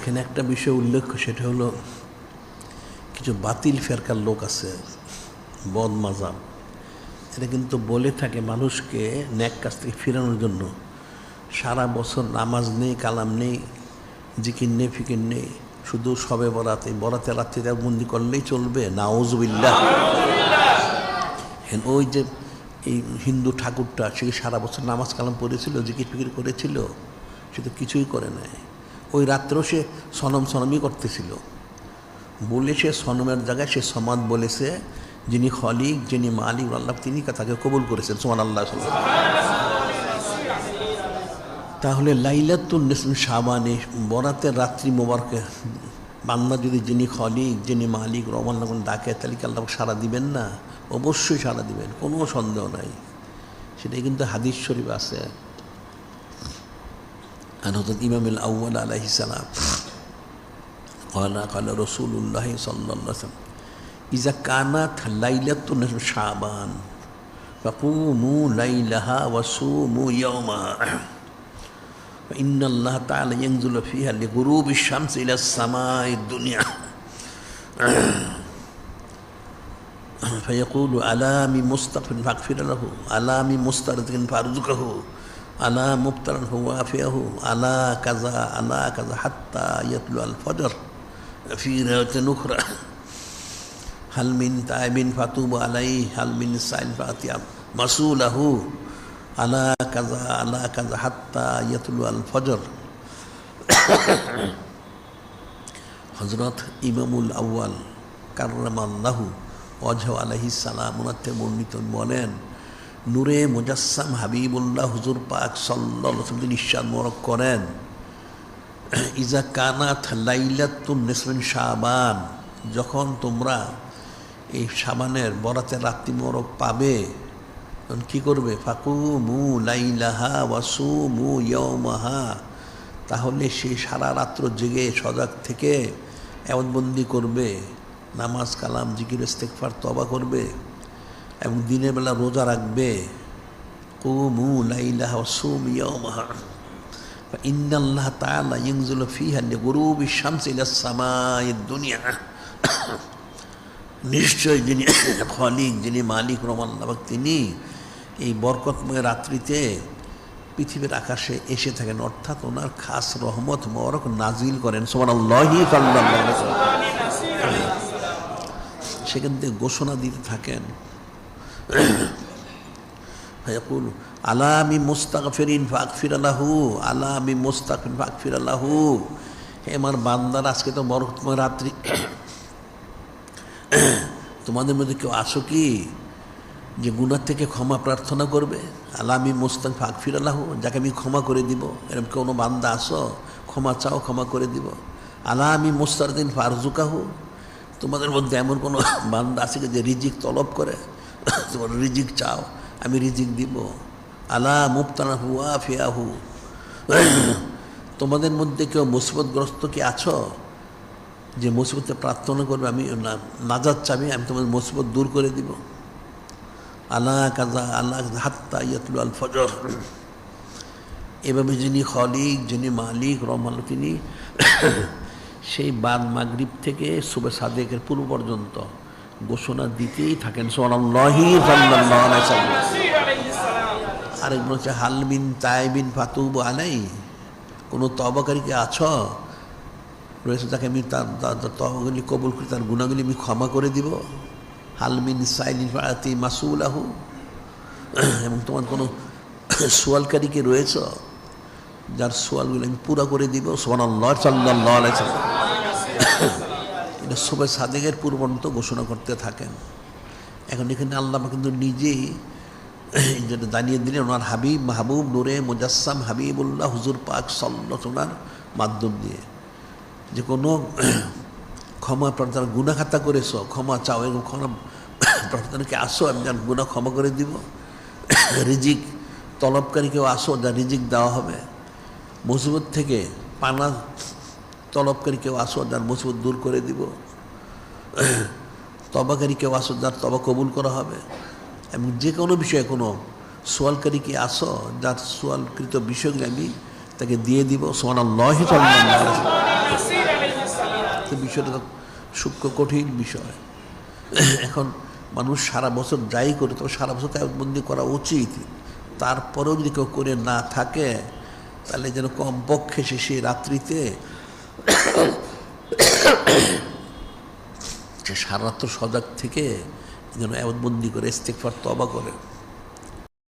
এখানে একটা বিষয় উল্লেখ্য, সেটা হলো কিছু বাতিল ফেরকার লোক আছে, বদ মাজাব। এটা কিন্তু বলে থাকে মানুষকে ন্যাক কাজ থেকে ফিরানোর জন্য, সারা বছর নামাজ নেই, কালাম নেই, জিকির নেই, ফিকির নেই, শুধু সবে বরাতে রাত্রিতে বন্দি করলেই চলবে। নাউজুবিল্লাহ। হ্যাঁ, ওই যে এই হিন্দু ঠাকুরটা, সে সারা বছর নামাজ কালাম পড়েছিল, জিকির ফিকির করেছিল? সে তো কিছুই করে নাই। ওই রাত্রেও সে সনমই করতেছিল। বলে সে সনমের জায়গায় সে সমাদ বলেছে, যিনি খলিক, যিনি মালিক আল্লাহ, তিনি তাকে কবুল করেছেন। সুবহানাল্লাহ। তাহলে লাইলাতুন নিসফ শাবানে, বরাতের রাত্রি মোবারকে বান্দা যদি যিনি খলিক, যিনি মালিক রহমান ডাকে, তাহলে কি আল্লাহ সাড়া দিবেন না? অবশ্যই সাড়া দিবেন, কোনো সন্দেহ নাই। সেটাই কিন্তু হাদিস শরীফ আছে। আর হযরত ইমামুল আউয়াল আলাইহিস সালাম قال رسول الله صلى الله عليه وسلم إذا كانت ليلة نصف شعبان فقوموا ليلها وصوموا يومها فإن الله تعالى ينزل فيها لغروب الشمس إلى السماء الدنيا فيقول ألا من مستغفر فاغفر له، ألا من مسترزق فارزقه، ألا مبتلا فوافيه، ألا كذا ألا كذا حتى يطلع الفجر. في رواية أخرى هل من تائب فتوب عليه، هل من سائل فأطيب مسؤوله، ألا كذا ألا كذا حتى يطلع الفجر. হযরত ইমামুল আউয়াল কাররামাল্লাহু ওয়াজহু আলাইহিস সালাম ওনাতে বর্ণিত বলেন, নূরে মুজাসসাম হাবিবুল্লাহ হুজুর পাক সাল্লাল্লাহু আলাইহি ওয়াসাল্লাম ইরশাদ মোবারক করেন, ইজা কানাত লাইলাতুন নিসফিন শাবান, যখন তোমরা এই শাবানের বরাতের রাত্রি মোবারক পাবে, তখন কী করবে? ফাকুমু লাইলাহা ওয়াসুমু ইয়াওমাহা, তাহলে সেই সারা রাত্র জেগে সজাগ থেকে এবাদতবন্দি করবে, নামাজ কালাম জিকির ইস্তেগফার তওবা করবে এবং দিনের বেলা রোজা রাখবে। কুমু লাইলাহা ওয়াসুমু ইয়াওমাহা ইন্নাল্লাহ তাআলা ইয়ানজিলু ফিহা লিগুরুবি শামসি ইলাস সামাইদ দুনিয়া, নিশ্চয় যিনি খলিক, যিনি মালিক রহমান, তিনি এই বরকতময় রাত্রিতে পৃথিবীর আকাশে এসে থাকেন, অর্থাৎ ওনার খাস রহমত মোবারক নাজিল করেন। সুবহানাল্লাহি সাল্লাল্লাহু আলাইহি ওয়াসাল্লাম সেখান থেকে ঘোষণা দিতে থাকেন, ফায়াকুল আলা মি মুস্তাগফিরিন ফাগফির লাহু, আলা মি মুস্তাগফিরিন ফাগফির লাহু। হে আমার বান্দার, আজকে তো বরকতময় রাত্রি, তোমাদের মধ্যে কেউ আসো কি যে গুনাহ থেকে ক্ষমা প্রার্থনা করবে? আলা মি মুস্তাগফিরিন ফাগফির লাহু, যাকে আমি ক্ষমা করে দিব, এরকম কোনো বান্দা আসো, ক্ষমা চাও, ক্ষমা করে দিব। আলা মি মুস্তারদিন ফারজুকাহু, তোমাদের মধ্যে এমন কোনো বান্দা আছে যে রিজিক তলব করে, তোমার রিজিক চাও, আমি রিজিক দিব। আলা মুবতালা ওয়াফিয়াহু, তোমাদের মধ্যে কেউ মুসিবতগ্রস্ত কি আছো যে মুসিবতে প্রার্থনা করবে, আমি নাজাত চাবি, আমি তোমাদের মুসিবত দূর করে দিব। আলা কাজা আল্লাহ হাত্তা ইয়াতলু আল ফজর, এভাবে যিনি খলিক, যিনি মালিক রহমান, তিনি সেই বাদ মাগরিব থেকে সুবহ সাদেকের পূর্ব পর্যন্ত ঘোষণা দিতেই থাকেন। সুবহানাল্লাহি সাল্লাল্লাহু আলাইহি ওয়াসাল্লাম। আরেকজন হচ্ছে হালমিন তাইবিন ফাতুবু আলাই, কোনো তওবাকারী কি আছো রয়েছে যাকে আমি তার তওবাগুলি কবুল করে তার গুনাহগুলি আমি ক্ষমা করে দিব। হালমিন সাইলিন ফাতি মাসুলাহু, এবং তোমার কোনো সোয়ালকারী কি রয়েছ যার সোয়ালগুলি আমি পুরা করে দিব। সুবহানাল্লাহ সাল্লাল্লাহু আলাইহি ওয়াসাল্লাম এটা সুবহ সাদেকের পূর্বন্ত ঘোষণা করতে থাকেন। এখন এখানে আল্লাহ কিন্তু নিজেই যেটা জানিয়ে দিলেন ওনার হাবিব মাহবুব নূরে মুজাসসাম হাবিবুল্লাহ হুজুর পাক সাল্লাল্লাহু আলাইহি ওয়াসাল্লাম মাধ্যম দিয়ে, যে কোনো ক্ষমা প্রার্থনা, গুনাহ খাতা করেছ, ক্ষমা চাও, এরকম ক্ষমা প্রার্থনাকে আসো, আমি যার গুনাহ ক্ষমা করে দিব। রিজিক তলবকারী কেউ আসো, যার রিজিক দেওয়া হবে। মুসিবত থেকে পানা তলবকারী কেউ আসো, যার মুসিবত দূর করে দিব। তবাকারী কেউ আসো, যার তবা কবুল করা হবে। এবং যে কোনো বিষয়ে কোনো সোয়ালকারী কি আসো, যার সোয়ালকৃত বিষয়গুলি আমি তাকে দিয়ে দিব। সুবহানাল্লাহি সাল্লাল্লাহু আলাইহি ওয়াসাল্লাম। বিষয়টা তো সূক্ষ্ম কঠিন বিষয়। এখন মানুষ সারা বছর যাই করে, তবে সারা বছর তায়াবুতবন্দি করা উচিত। তারপরেও যদি কেউ করে না থাকে, তাহলে যেন কমপক্ষে সে সেই রাত্রিতে সে সারা রাত্র সজাগ থেকে যেন তায়াবুতবন্দি করে ইস্তেগফার তওবা করে।